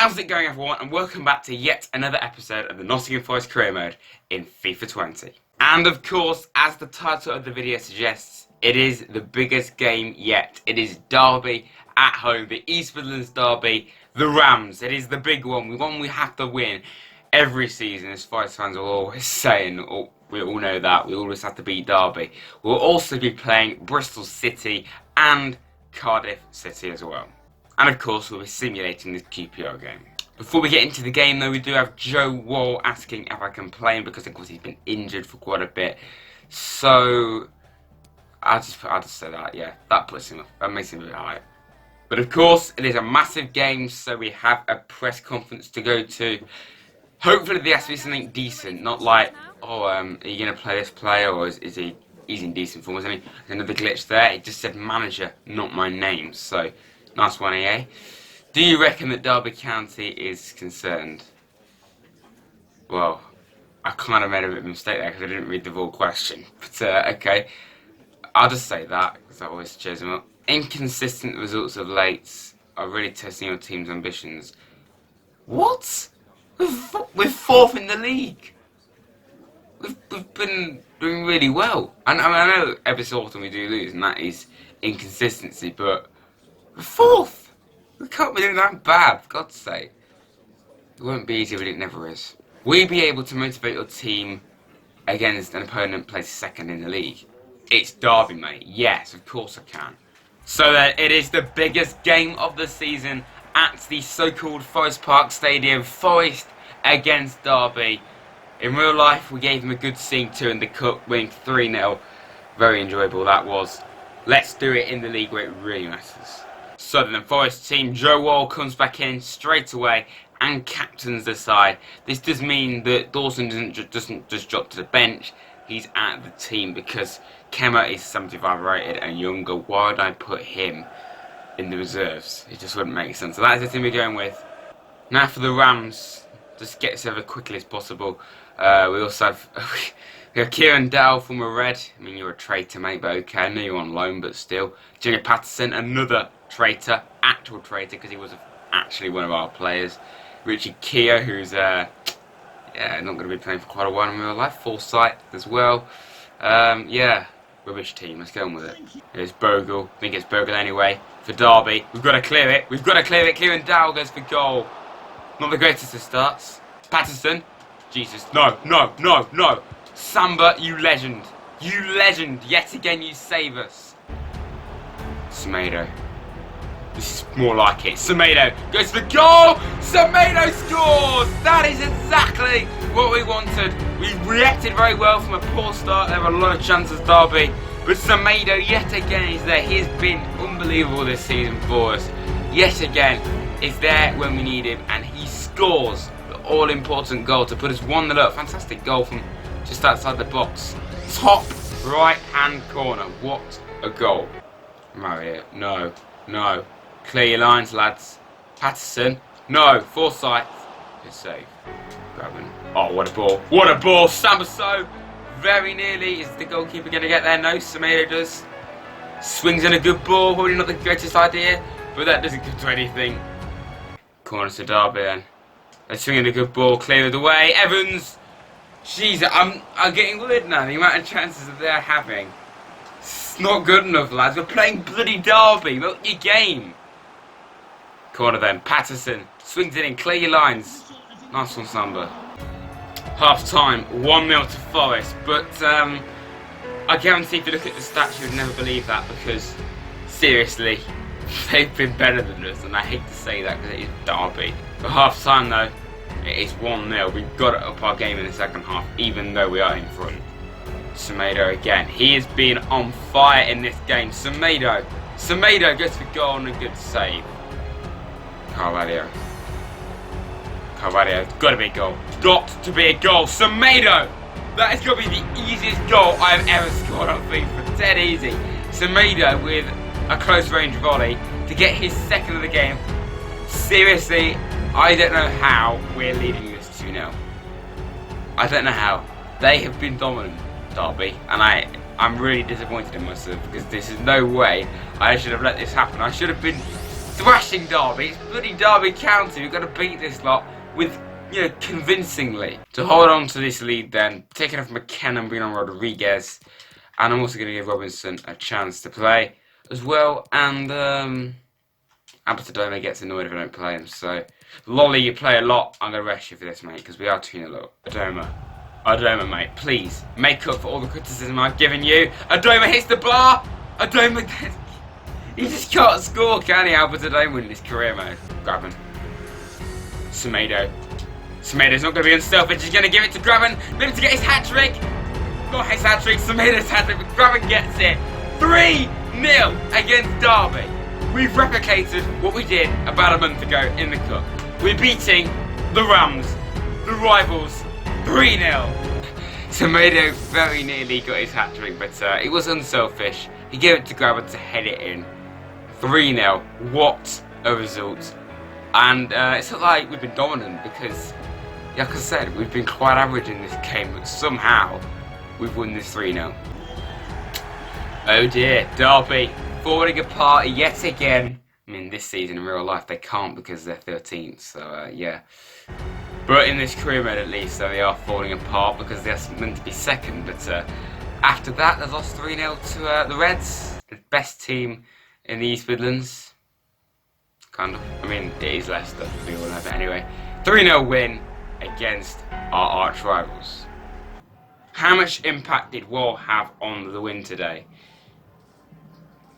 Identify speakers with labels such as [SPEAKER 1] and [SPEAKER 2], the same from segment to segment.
[SPEAKER 1] How's it going, everyone, and welcome back to yet another episode of the Nottingham Forest career mode in FIFA 20. And of course, as the title of the video suggests, it is the biggest game yet. It is Derby at home, the East Midlands Derby, the Rams. It is the big one, one we have to win every season, as Forest fans are always saying. We all know that, we always have to beat Derby. We'll also be playing Bristol City and Cardiff City as well. And of course, we'll be simulating this QPR game. Before we get into the game though, we do have Joe Wall asking if I can play him because of course he's been injured for quite a bit. So, I'll just say that, yeah, that makes him a bit high. But of course, it is a massive game, so we have a press conference to go to. Hopefully there has to be something decent, not like, oh, are you going to play this player, or is he, he's in decent form, isn't he? There's another glitch there, it just said manager, not my name, so... Nice one, EA. Do you reckon that Derby County is concerned? Well, I kind of made a bit of a mistake there because I didn't read the full question. But, okay. I'll just say that, because that always cheers them up. Inconsistent results of late are really testing your team's ambitions. What? We're fourth in the league. We've been doing really well. And I know every so often we do lose, and that is inconsistency, but... We're fourth! We can't be doing that bad, for God's sake. It won't be easy, but it never is. Will you be able to motivate your team against an opponent placed second in the league? It's Derby, mate. Yes, of course I can. So then, it is the biggest game of the season at the so-called Forest Park Stadium. Forest against Derby. In real life, we gave them a good scene too in the cup, winning 3-0. Very enjoyable that was. Let's do it in the league where it really matters. So then the Forest team, Joe Wall comes back in straight away and captains the side. This does mean that Dawson doesn't just drop to the bench, he's at the team because Kemmer is 75 rated and younger. Why would I put him in the reserves? It just wouldn't make sense. So that is the team we're going with. Now for the Rams, just get us over quickly as possible. We also have... We have Kieran Dowell from a red. I mean, you're a traitor, mate, but okay. I know you're on loan, but still. Junior Patterson, another traitor. Actual traitor, because he was actually one of our players. Richie Keogh, who's, not going to be playing for quite a while in real life. Foresight as well. Yeah, rubbish team. Let's get on with it. Here's Bogle. I think it's Bogle anyway. For Derby. We've got to clear it. We've got to clear it. Kieran Dowell goes for goal. Not the greatest of starts. Patterson. Jesus. No, no, no, no. Samba, you legend. You legend. Yet again, you save us. Semedo. This is more like it. Semedo goes for goal. Semedo scores. That is exactly what we wanted. We reacted very well from a poor start. There were a lot of chances, Derby. But Semedo, yet again, is there. He has been unbelievable this season for us. Yet again, is there when we need him. And he scores the all-important goal to put us 1-0 up. Fantastic goal from... just outside the box. Top right-hand corner. What a goal. Mario. No. No. Clear your lines, lads. Patterson. No. Foresight. Good save. Grabbing. Oh, what a ball. What a ball. Sambaso. Very nearly. Is the goalkeeper going to get there? No. Semedo does. Swings in a good ball. Probably not the greatest idea. But that doesn't come to anything. Corner to Derby then. They're swinging a good ball. Clear of the way. Evans. Jeez, I'm getting weird now, the amount of chances that they're having. It's not good enough, lads. We're playing bloody Derby. Milk your game. Corner then. Patterson. Swings it in. Clear your lines. Nice one, Samba. Half time. 1-0 to Forest. But, I guarantee if you look at the stats, you would never believe that because, seriously, they've been better than us. And I hate to say that because it is Derby. But half time, though. It is 1-0. We've got to up our game in the second half, even though we are in front. Semedo again. He has been on fire in this game. Semedo. Semedo goes for goal and a good save. Carvalho. Carvalho. Got to be a goal. Got to be a goal. Semedo. That is going to be the easiest goal I have ever scored on FIFA. Dead easy. Semedo with a close range volley to get his second of the game. Seriously. I don't know how we're leading this 2-0. I don't know how. They have been dominant, Derby, and I'm really disappointed in myself because this is no way I should have let this happen. I should have been thrashing Derby. It's bloody Derby County. We've got to beat this lot with, convincingly. To hold on to this lead then, taking off McKenna and bringing on Rodriguez. And I'm also going to give Robinson a chance to play as well. And Abitadome gets annoyed if I don't play him. So, Lolly, you play a lot. I'm going to rest you for this, mate, because we are 2-0 up. Adoma, mate, please make up for all the criticism I've given you. Adoma hits the bar. Adoma, he just can't score, can he? Albert Adoma in his career mode. Grab him. Semedo. Semedo's not going to be unselfish. He's going to give it to Graben. Maybe to get his hat trick. Not his hat trick. Semedo's hat trick, but Graben gets it. 3-0 against Derby. We've replicated what we did about a month ago in the cup. We're beating the Rams, the rivals. 3-0. Semedo very nearly got his hat-trick, but it was unselfish. He gave it to Graben to head it in. 3-0. What a result. And it's not like we've been dominant because, like I said, we've been quite average in this game, but somehow we've won this 3-0. Oh dear, Derby falling apart yet again. I mean, this season in real life they can't because they're 13th, so yeah. But in this career mode at least, they are falling apart because they're meant to be second. But after that, they lost 3-0 to the Reds, the best team in the East Midlands. Kind of. I mean, it is Leicester, we all know that anyway. 3-0 win against our arch rivals. How much impact did Wall have on the win today?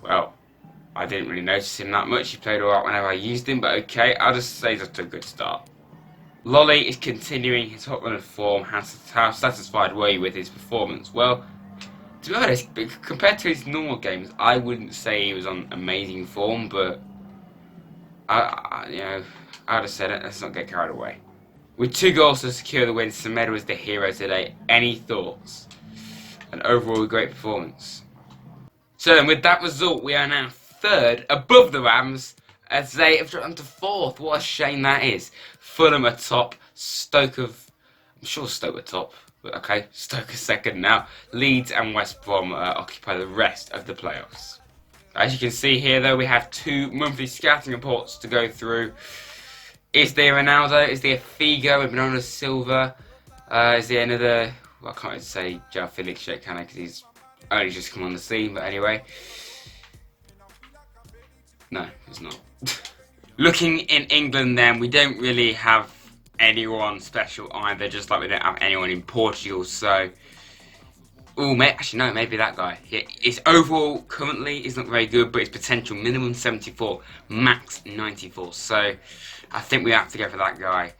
[SPEAKER 1] Well, I didn't really notice him that much. He played alright whenever I used him, but okay, I'll just say that's a good start. Lolly is continuing his hot run of form. How satisfied were you with his performance? Well, to be honest, compared to his normal games, I wouldn't say he was on amazing form, but I'd have said it. Let's not get carried away. With 2 goals to secure the win, Semedo was the hero today. Any thoughts? An overall great performance. So then, with that result, we are now 3rd above the Rams. As they have dropped to 4th. What a shame that is. Fulham are top. I'm sure Stoke are top. But okay, Stoke are 2nd now. Leeds and West Brom occupy the rest of the playoffs. As you can see here, though, we have 2 monthly scouting reports to go through. Is there Ronaldo? Is there Figo with Bernardo Silva? Is there another... Well, I can't really say João Felix yet, can I? Because he's only just come on the scene. But anyway... No, it's not. Looking in England then, we don't really have anyone special either, just like we don't have anyone in Portugal, so... actually no, maybe that guy. His overall currently is not very good, but his potential minimum 74, max 94, so I think we have to go for that guy.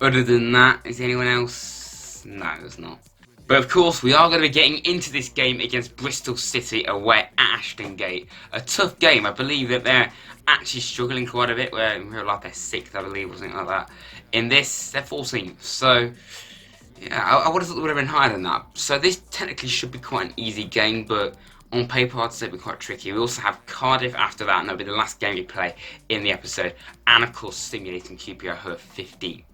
[SPEAKER 1] Other than that, is there anyone else? No, there's not. But of course, we are going to be getting into this game against Bristol City away at Ashton Gate. A tough game. I believe that they're actually struggling quite a bit. Where in real life they're 6th, I believe, or something like that. In this, they're 14th. So, yeah, I would have thought they would have been higher than that. So this technically should be quite an easy game, but on paper I'd say it'd be quite tricky. We also have Cardiff after that, and that'll be the last game we play in the episode. And of course, simulating QPR, who are 15th.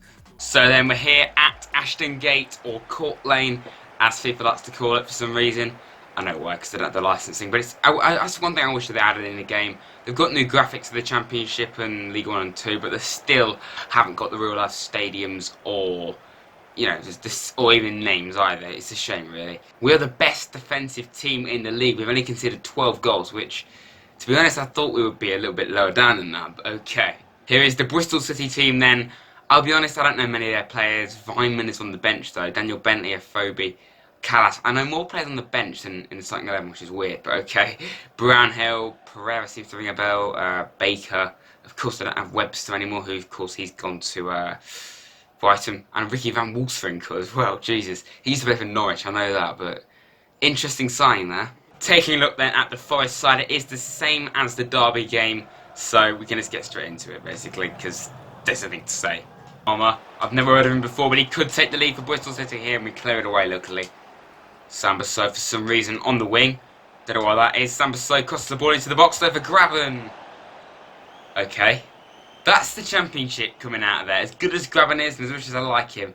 [SPEAKER 1] So then we're here at Ashton Gate, or Court Lane, as FIFA likes to call it for some reason. I know why, because they don't have the licensing, but that's one thing I wish they added in the game. They've got new graphics for the Championship and League 1 and 2, but they still haven't got the real life stadiums or, or even names either. It's a shame, really. We're the best defensive team in the league. We've only conceded 12 goals, which, to be honest, I thought we would be a little bit lower down than that, but okay. Here is the Bristol City team then. I'll be honest, I don't know many of their players. Vineman is on the bench though. Daniel Bentley, Afobe, Callas. I know more players on the bench than in the starting 11, which is weird, but okay. Brownhill, Pereira seems to ring a bell. Baker. Of course, they don't have Webster anymore, who, of course, he's gone to Brighton. And Ricky Van Wolfswinkel as well. Jesus. He used to play for Norwich, I know that, but interesting signing there. Taking a look then at the Forest side, it is the same as the Derby game, so we can just get straight into it, basically, because there's nothing to say. I've never heard of him before, but he could take the lead for Bristol City here, and we clear it away luckily. Sambasso for some reason on the wing. Don't know why that is. Sambasso crosses the ball into the box though for Graben. Okay. That's the Championship coming out of there. As good as Graben is, and as much as I like him,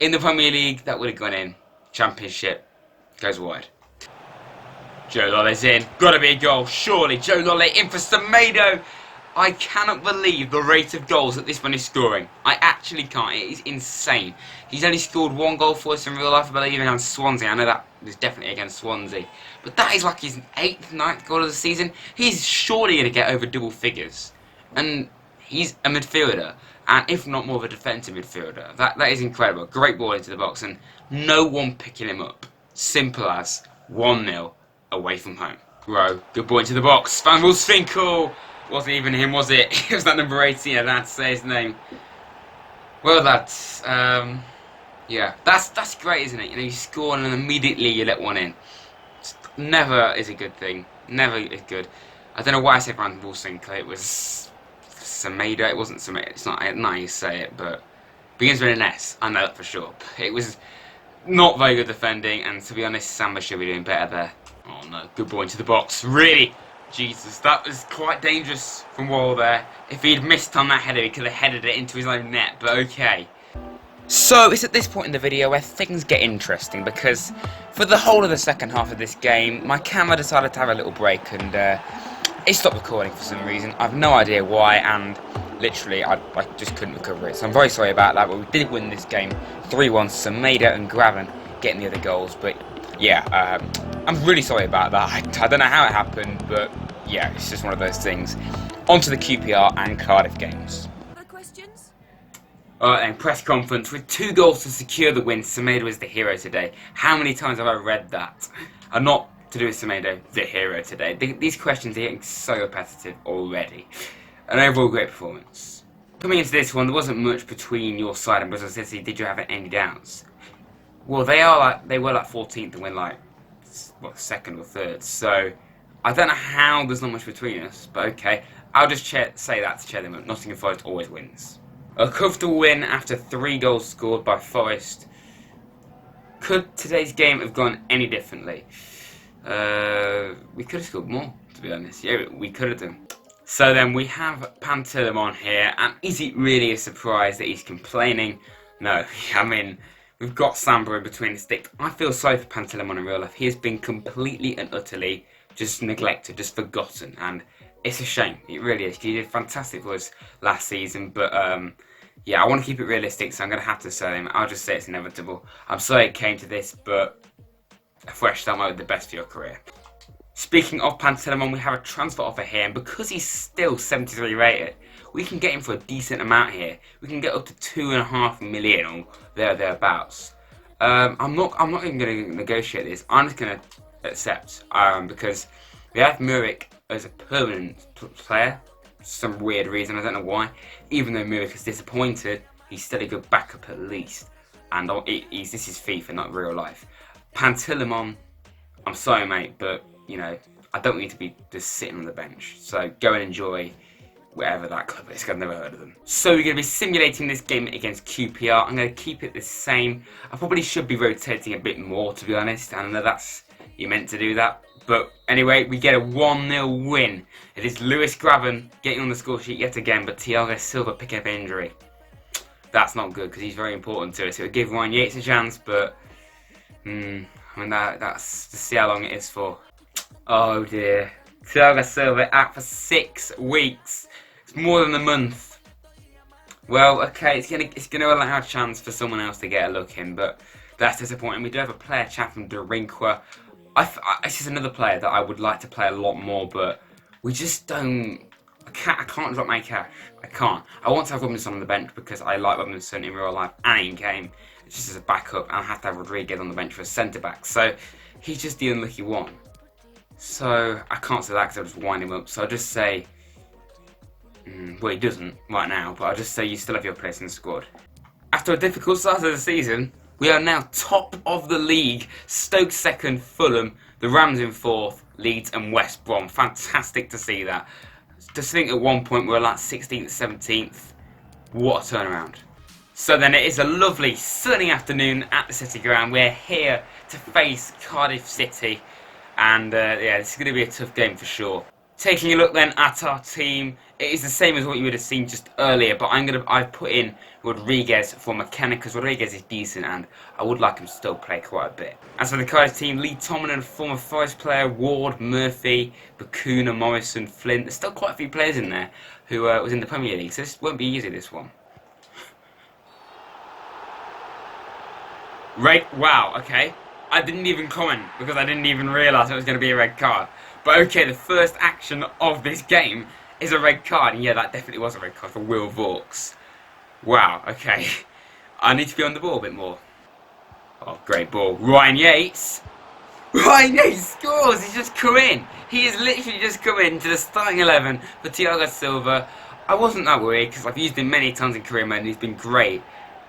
[SPEAKER 1] in the Premier League, that would have gone in. Championship goes wide. Joe Lolle's in. Gotta be a goal, surely. Joe Lolle in for Semedo. I cannot believe the rate of goals that this man is scoring. I actually can't. It is insane. He's only scored 1 goal for us in real life, I believe, against Swansea. I know that is definitely against Swansea. But that is like his 8th, 9th goal of the season. He's surely going to get over double figures. And he's a midfielder, and if not more of a defensive midfielder. That is incredible. Great ball into the box, and no one picking him up. Simple as 1-0 away from home. Rowe, good ball into the box. Van Wolfswinkel. Wasn't even him, was it? It was that number 18. I don't have to say his name. Well, that's yeah, that's great, isn't it? You know, you score and then immediately you let one in. Never is a good thing. Never is good. I don't know why I said Van Wolfswinkel. It was Semedo. It wasn't Semedo. It's not how you say it, but begins with an S. I know that for sure. It was not very good defending, and to be honest, Samba should be doing better there. Oh no, good ball into the box. Really? Jesus, that was quite dangerous from Wall there. If he'd missed on that header, he could have headed it into his own net, but okay. So, it's at this point in the video where things get interesting, because for the whole of the second half of this game, my camera decided to have a little break, and it stopped recording for some reason. I have no idea why, and literally, I just couldn't recover it. So I'm very sorry about that, but we did win this game 3-1. Semedo and Graven getting the other goals, but yeah, I'm really sorry about that. I don't know how it happened, but yeah, it's just one of those things. On to the QPR and Cardiff games.
[SPEAKER 2] Other questions?
[SPEAKER 1] Alright then, press conference. With 2 goals to secure the win, Semedo is the hero today. How many times have I read that? And not to do with Semedo, the hero today. These questions are getting so repetitive already. An overall great performance. Coming into this one, there wasn't much between your side and Bristol City. Did you have any doubts? Well, they were like 14th and went like, what, 2nd or 3rd. So, I don't know how there's not much between us, but okay. I'll just say that to cheer them up. Nottingham Forest always wins. A comfortable win after 3 goals scored by Forest. Could today's game have gone any differently? We could have scored more, to be honest. Yeah, we could have done. So then we have Pantilimon here, and is it really a surprise that he's complaining? No, I mean, we've got Samba in between the sticks. I feel sorry for Pantilimon in real life. He has been completely and utterly just neglected, just forgotten, and it's a shame. It really is. He did fantastic for us last season, but yeah, I want to keep it realistic, so I'm going to have to sell him. I'll just say it's inevitable. I'm sorry it came to this, but a fresh start might be the best for your career. Speaking of Pantilimon, we have a transfer offer here, and because he's still 73 rated, we can get him for a decent amount here. We can get up to 2.5 million or thereabouts. I'm not even going to negotiate this. I'm just going to accept because we have Murik as a permanent player for some weird reason. I don't know why. Even though Murik is disappointed, he's still a good backup at least. And this is FIFA, not real life. Pantilimon, I'm sorry, mate, but you know, I don't want you to be just sitting on the bench. So go and enjoy wherever that club is. I've never heard of them. So we're going to be simulating this game against QPR. I'm going to keep it the same. I probably should be rotating a bit more, to be honest. I know you're meant to do that. But anyway, we get a 1-0 win. It is Lewis Graven getting on the score sheet yet again, but Thiago Silva picking up injury. That's not good because he's very important to us. It would give Ryan Yates a chance, but I mean that's to see how long it is for. Oh dear. Thiago Silva out for 6 weeks. It's more than a month. Well, okay, it's gonna allow a chance for someone else to get a look in, but that's disappointing. We do have a player chat from Derinkwa. This is another player that I would like to play a lot more, but we just don't. I can't drop my cash. I can't. I want to have Robinson on the bench because I like Robinson in real life and in game. It's just as a backup, and I have to have Rodriguez on the bench for a centre back. So he's just the unlucky one. So I can't say that because I'll just wind him up. So I'll just say, well, he doesn't right now, but I'll just say you still have your place in the squad. After a difficult start of the season, we are now top of the league. Stoke 2nd, Fulham, the Rams in 4th, Leeds and West Brom. Fantastic to see that. Just think at one point we were like 16th, 17th. What a turnaround. So then it is a lovely sunny afternoon at the City Ground. We're here to face Cardiff City. And yeah, this is going to be a tough game for sure. Taking a look then at our team, it is the same as what you would have seen just earlier, but I've put in Rodriguez for McKenna because Rodriguez is decent and I would like him to still play quite a bit. As for the Cardiff team, Lee Tomlin, former Forest player, Ward, Murphy, Bakuna, Morrison, Flint. There's still quite a few players in there who was in the Premier League, so this won't be easy, this one. Wow, okay. I didn't even comment because I didn't even realise it was going to be a red card. But okay, the first action of this game is a red card. And yeah, that definitely was a red card for Will Vaux. Wow, okay. I need to be on the ball a bit more. Oh, great ball. Ryan Yates. Ryan Yates scores! He's just come in. He has literally just come in to the starting 11 for Thiago Silva. I wasn't that worried because I've used him many times in career mode and he's been great.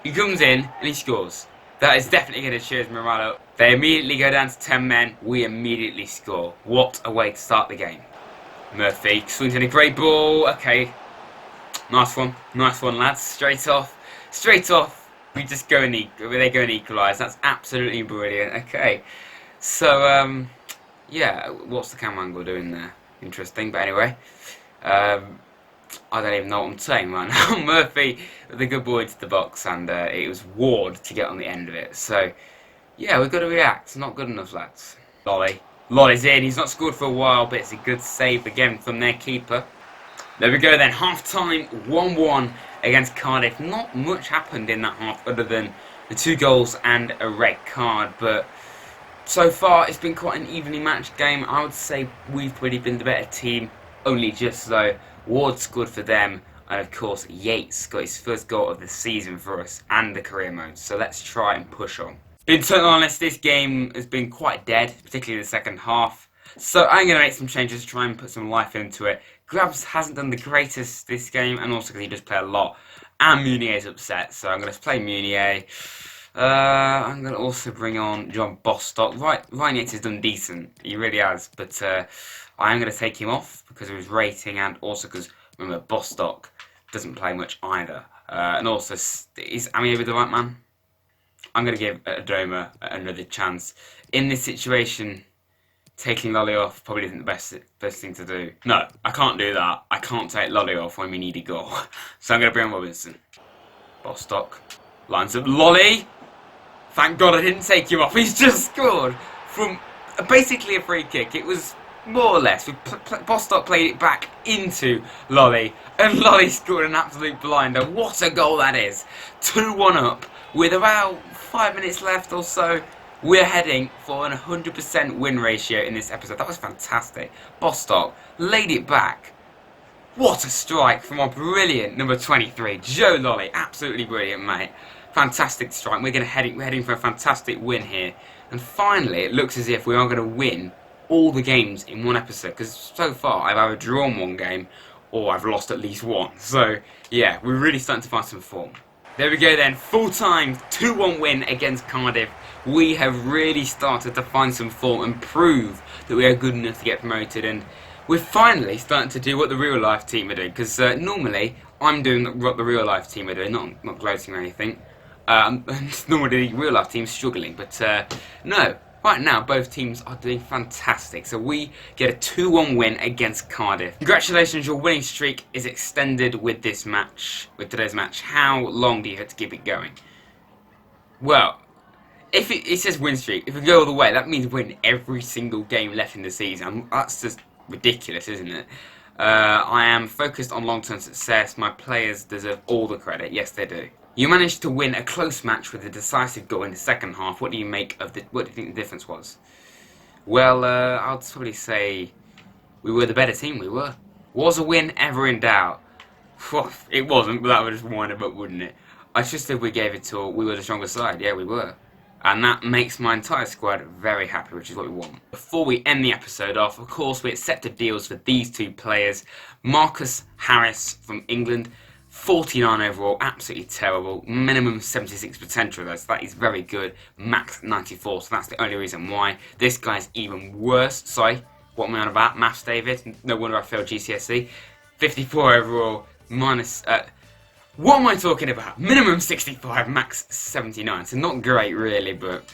[SPEAKER 1] He comes in and he scores. That is definitely going to cheer his morale up. They immediately go down to 10 men. We immediately score. What a way to start the game. Murphy swings in a great ball. Okay. Nice one, lads. Straight off. We just go and equalise. That's absolutely brilliant. Okay. So, yeah. What's the camera angle doing there? Interesting. But anyway. I don't even know what I'm saying right now. Murphy with a good ball into the box, and it was Ward to get on the end of it. So, yeah, we've got to react. It's not good enough, lads. Lolly's in. He's not scored for a while, but it's a good save again from their keeper. There we go then. Half-time, 1-1 against Cardiff. Not much happened in that half other than the 2 goals and a red card, but so far it's been quite an evenly matched game. I would say we've probably been the better team, only just so. Ward scored for them, and of course Yates got his first goal of the season for us and the career mode, so let's try and push on. Being totally honest, this game has been quite dead, particularly the second half, so I'm going to make some changes to try and put some life into it. Grabs hasn't done the greatest this game, and also because he does play a lot, and Meunier's upset, so I'm going to play Meunier. I'm going to also bring on John Bostock. Ryan Yates has done decent, he really has, but I am going to take him off because of his rating and also because, remember, Bostock doesn't play much either. And also, is Amiable the right man? I'm going to give Adoma another chance. In this situation, taking Lolly off probably isn't the best thing to do. No, I can't do that. I can't take Lolly off when we need a goal. So I'm going to bring on Robinson. Bostock lines up Lolly. Thank God I didn't take him off. He's just scored from basically a free kick. It was more or less. Bostock played it back into Lolly, and Lolly scored an absolute blinder. What a goal that is! 2-1 up with about 5 minutes left or so. We're heading for an 100% win ratio in this episode. That was fantastic. Bostock laid it back. What a strike from our brilliant number 23, Joe Lolly. Absolutely brilliant, mate. Fantastic strike. We're heading for a fantastic win here. And finally, it looks as if we are going to win all the games in one episode. Because so far, I've either drawn one game or I've lost at least one. So, yeah, we're really starting to find some form. There we go then. Full-time 2-1 win against Cardiff. We have really started to find some form and prove that we are good enough to get promoted. And we're finally starting to do what the real-life team are doing. Because normally, I'm doing what the real-life team are doing, not gloating or anything. Normally the real life team's struggling, but no, right now both teams are doing fantastic. So we get a 2-1 win against Cardiff. Congratulations, your winning streak is extended with this match, with today's match. How long do you have to keep it going? Well, if it says win streak, if we go all the way, that means win every single game left in the season. That's just ridiculous, isn't it? I am focused on long-term success. My players deserve all the credit. Yes, they do. You managed to win a close match with a decisive goal in the second half. What do you make of what do you think the difference was? Well, I'll probably say we were the better team. We were. Was a win ever in doubt? It wasn't, but that would just wind up, wouldn't it? I just said we gave it all. We were the stronger side. Yeah, we were. And that makes my entire squad very happy, which is what we want. Before we end the episode off, of course, we accepted deals for these two players. Marcus Harris from England. 49 overall, absolutely terrible. Minimum 76 potential though, so that is very good. Max 94, so that's the only reason why. This guy's even worse. Sorry, what am I on about? Maths, David? No wonder I failed GCSE. 54 overall, minus... what am I talking about? Minimum 65, max 79. So not great really, but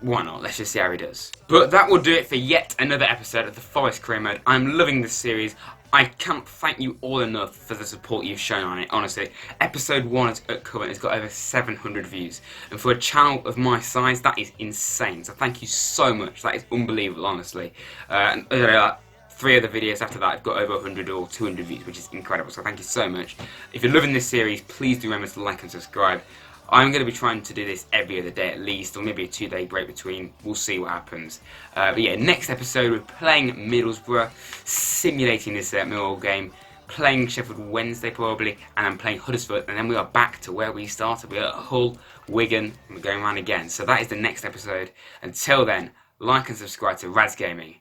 [SPEAKER 1] why not? Let's just see how he does. But that will do it for yet another episode of the Forest Career Mode. I'm loving this series. I can't thank you all enough for the support you've shown on it, honestly. Episode 1 at current has got over 700 views. And for a channel of my size, that is insane. So thank you so much. That is unbelievable, honestly. And 3 other videos after that have got over 100 or 200 views, which is incredible. So thank you so much. If you're loving this series, please do remember to like and subscribe. I'm going to be trying to do this every other day at least, or maybe a 2-day break between. We'll see what happens. But yeah, next episode we're playing Middlesbrough, simulating this Millwall game, playing Sheffield Wednesday probably, and then playing Huddersfield, and then we are back to where we started. We're at Hull, Wigan, and we're going around again. So that is the next episode. Until then, like and subscribe to Raz Gaming,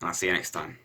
[SPEAKER 1] and I'll see you next time.